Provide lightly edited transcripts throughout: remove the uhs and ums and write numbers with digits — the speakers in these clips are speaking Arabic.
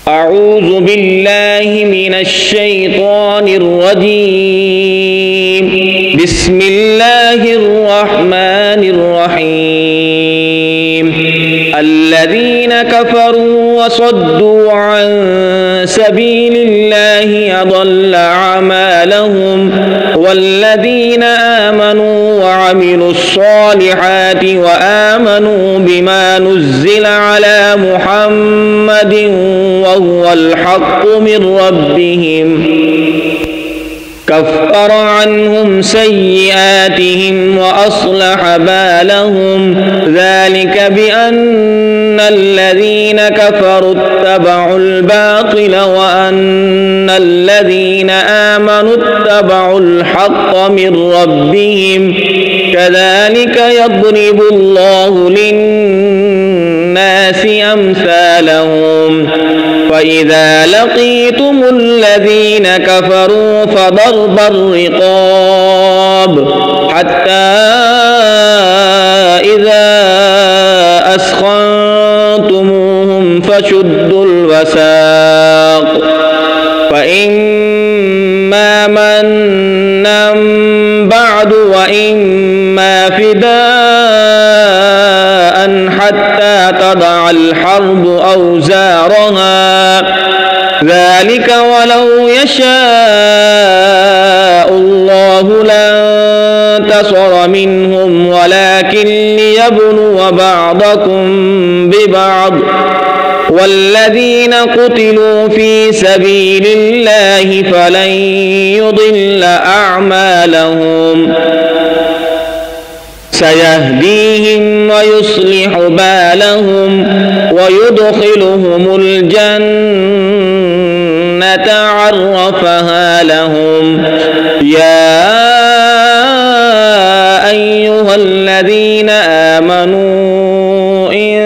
أعوذ بالله من الشيطان الرجيم. بسم الله الرحمن الرحيم. الذين كفروا وصدوا عن سبيل الله أضل أعمالهم، والذين آمنوا وعملوا الصالحات وآمنوا بما نزل على محمد وهو الحق من ربهم كفر عنهم سيئاتهم وأصلح بالهم، ذلك بأن الذين كفروا اتبعوا الباطل وأن الذين آمنوا اتبعوا الحق من ربهم، كذلك يضرب الله للناس أمثالهم. فإذا لقيتم الذين كفروا فضرب الرقاب حتى إذا أثخنتموهم فشدوا الوثاق، فإما منا بعد وإما فداء حتى تضع الحرب أوزارها، ذلك ولو يشاء الله لانتصر منهم ولكن ليبلو بعضكم ببعض، والذين قتلوا في سبيل الله فلن يضل أعمالهم، سيهديهم ويصلح بالهم ويدخلهم الجنة عرفها لهم. يا أيها الذين آمنوا إن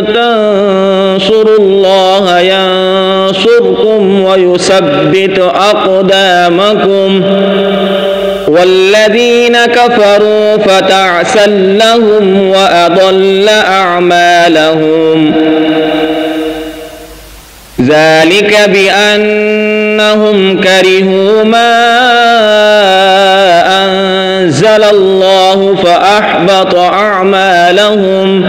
تنصروا الله ينصركم ويثبت أقدامكم، والذين كفروا فتعسا لهم وأضل أعمالهم، ذلك بأنهم كرهوا ما أنزل الله فأحبط أعمالهم.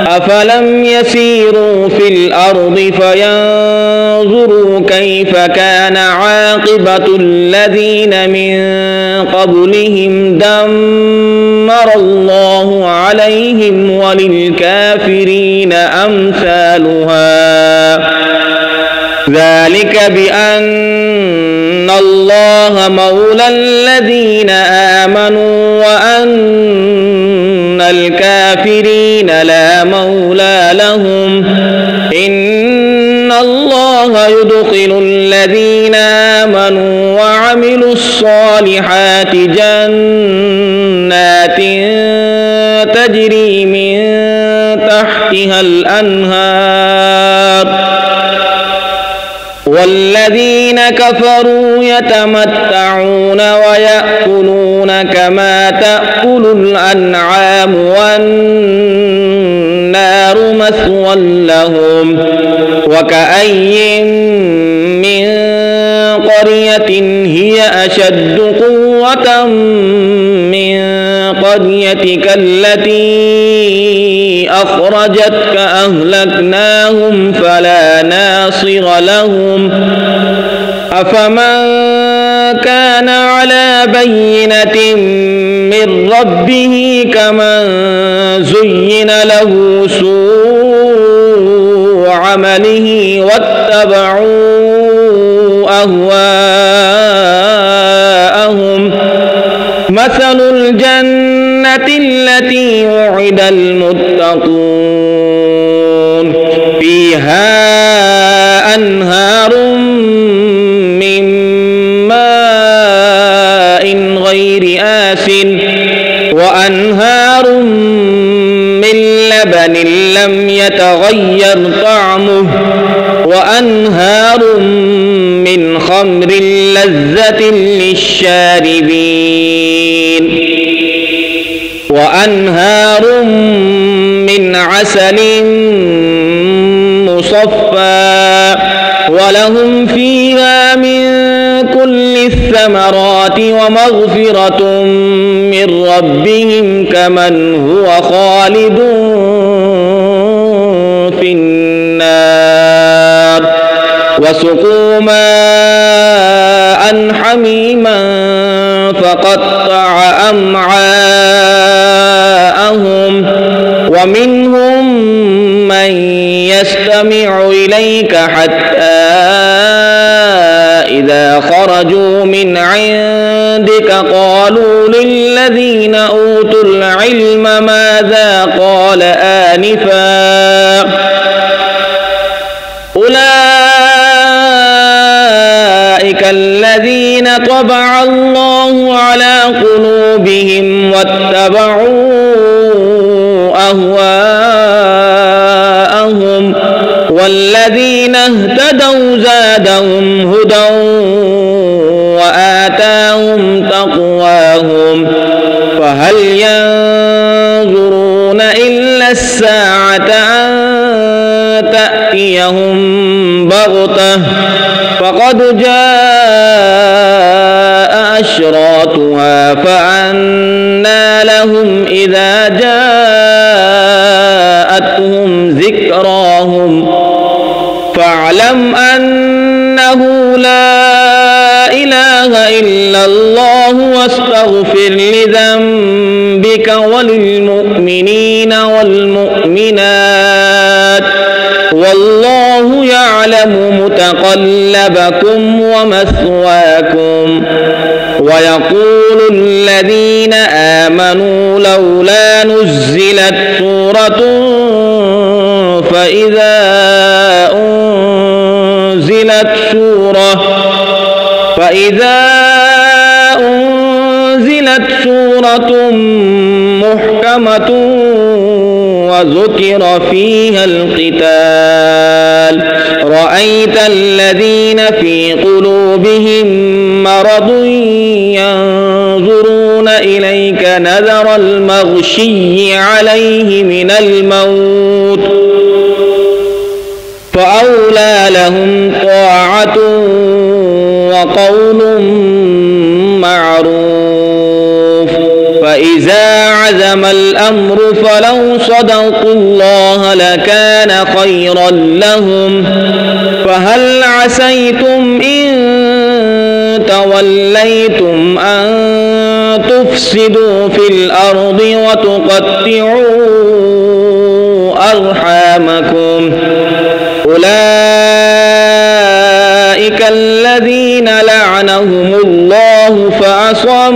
أفلم يسيروا في الأرض فينظروا كيف كان عاقبة الذين من قبلهم دمر الله عليهم وللكافرين أمثالها، ذلك بأن الله مولى الذين آمنوا وأن الكافرين لا مولى لهم. إن الله يدخل الذين آمنوا وعملوا الصالحات جنات تجري من تحتها الأنهار، والذين كفروا يتمتعون ويأكلون كما تأكل الأنعام والنار مثوى لهم. وكأي من قرية هي أشد قوة من قريتك التي أخرجتك أهلكناهم فلا ناصر لهم. أفمن كان على بينة من ربه كمن زين له سوء عمله واتبعوا أهواءهم. مثل الجنة التي وعد المتقون فيها أنهار من ماء غير آسن وأنهار من لبن لم يتغير طعمه وأنهار من خمر لذة للشاربين وأنهار من عسل مصفى صفا ولهم فيها من كل الثمرات ومغفرة من ربهم كمن هو خالد في النار وسقوا ماء حميما فقطع أمعاءهم ومنهم من يستمع إليك حتى إذا خرجوا من عندك قالوا للذين أوتوا العلم ماذا قال آنفا أولئك الذين طبع الله على قلوبهم واتبعوا أهواءهم والذين اهتدوا زادهم هدى وآتاهم تقواهم فهل ينظرون إلا الساعة أن تأتيهم بغتة فقد جاء أشراطها فأنى لهم إذا جاءتهم ذكراهم فاعلم أنه لا إله إلا الله واستغفر لذنبك وللمؤمنين والمؤمنات والله يعلم متقلبكم ومثواكم ويقول الذين آمنوا لولا نزلت سورة فإذا أنزلت سورة محكمة وذكر فيها القتال رأيت الذين في قلوبهم مرض ينظرون إليك نظر المغشي عليه من الموت فأولى لهم طاعة وقول معروف فإذا عزم الأمر فلو صدقوا الله لكان خيرا لهم فهل عسيتم إن توليتم أن تفسدوا في الأرض وتقطعوا أرحامكم أولئك الذين لعنهم الله فأصمهم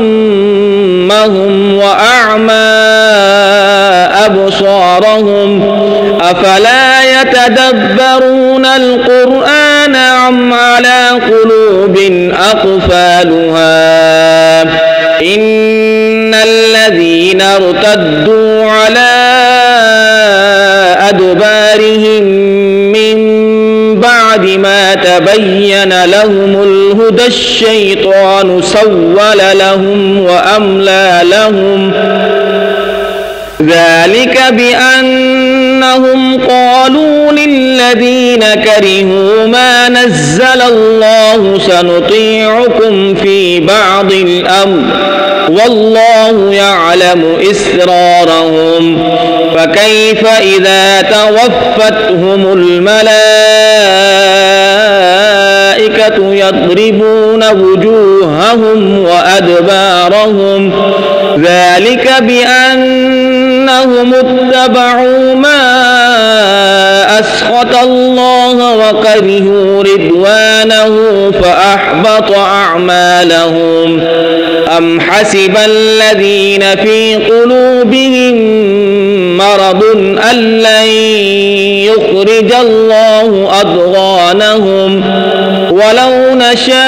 وأعمى أبصارهم أفلا يتدبرون القرآن أم على قلوب أقفالها إن الذين ارتدوا على أدبارهم من بعد ما تبين لهم الهدى الشيطان سول لهم وأملى لهم ذلك بأنهم قالوا للذين كرهوا ما نزل الله سنطيعكم في بعض الأمر والله يعلم إسرارهم فكيف إذا توفتهم الملائكة يضربون وجوههم وأدبارهم ذلك بأنهم اتبعوا ما أسخط الله وكرهوا رضوانه فأحبط أعمالهم أم حسب الذين في قلوبهم مرض أن لن يخرج الله أضغانهم ولو نشاء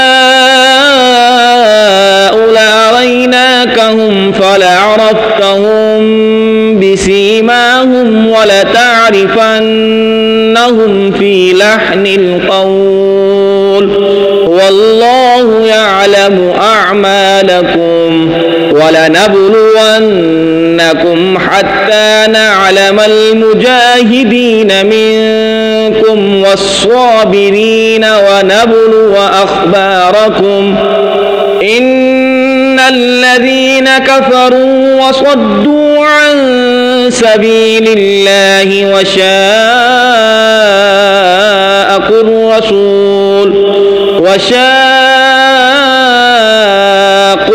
لأريناكهم فلعرفتهم بسيماهم ولتعرفنهم في لحن القول والله يعلم أعمالكم ولنبلونكم حتى نعلم المجاهدين منكم والصابرين ونبلو أخباركم إن الذين كفروا وصدوا عن سبيل الله وشاقوا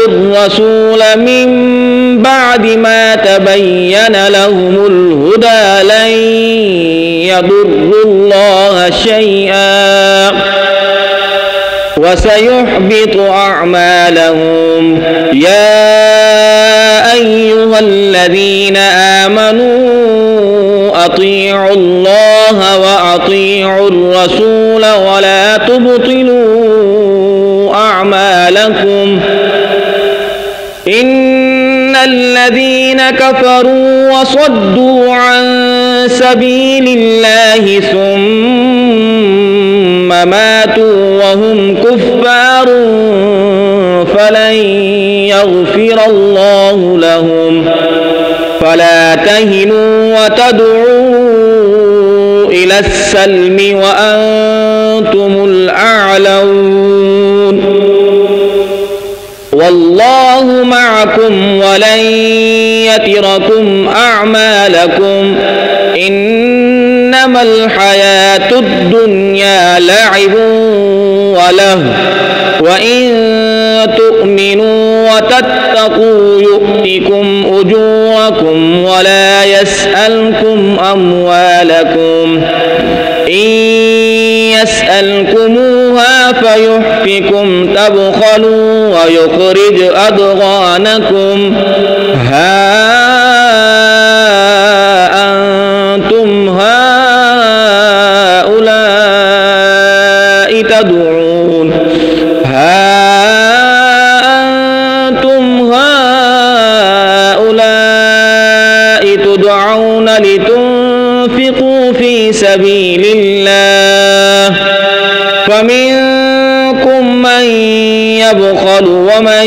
الرسول من بعد ما تبين لهم الهدى لن يضروا الله شيئا وسيحبط أعمالهم. يا أيها الذين آمنوا أطيعوا الله وأطيعوا الرسول ولا تبطلوا أعمالكم إن الذين كفروا وصدوا عن سبيل الله ثم ماتوا وهم كفار فلن يغفر الله لهم. فلا تهنوا وتدعوا إلى السلم وأنتم الأعلون والله معكم ولن يتركم أعمالكم إنما الحياة الدنيا لعب وله وإن تؤمنوا وتتقوا يؤتكم أجوركم ولا يسألكم أموالكم إن يسألكموها فيحفكم تبخلوا ويخرج أضغانكم ها أنتم هؤلاء تدعون لتنفقوا في سبيل الله فمنكم من يبخل ومن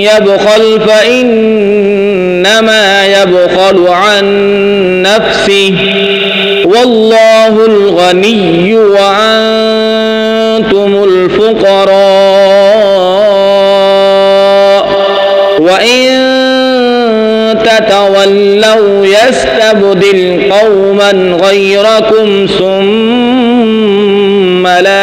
يبخل فإنما يبخل عن نفسه والله الغني وأنتم الفقراء وإن تتولوا يستبدل قوما غيركم ثم لا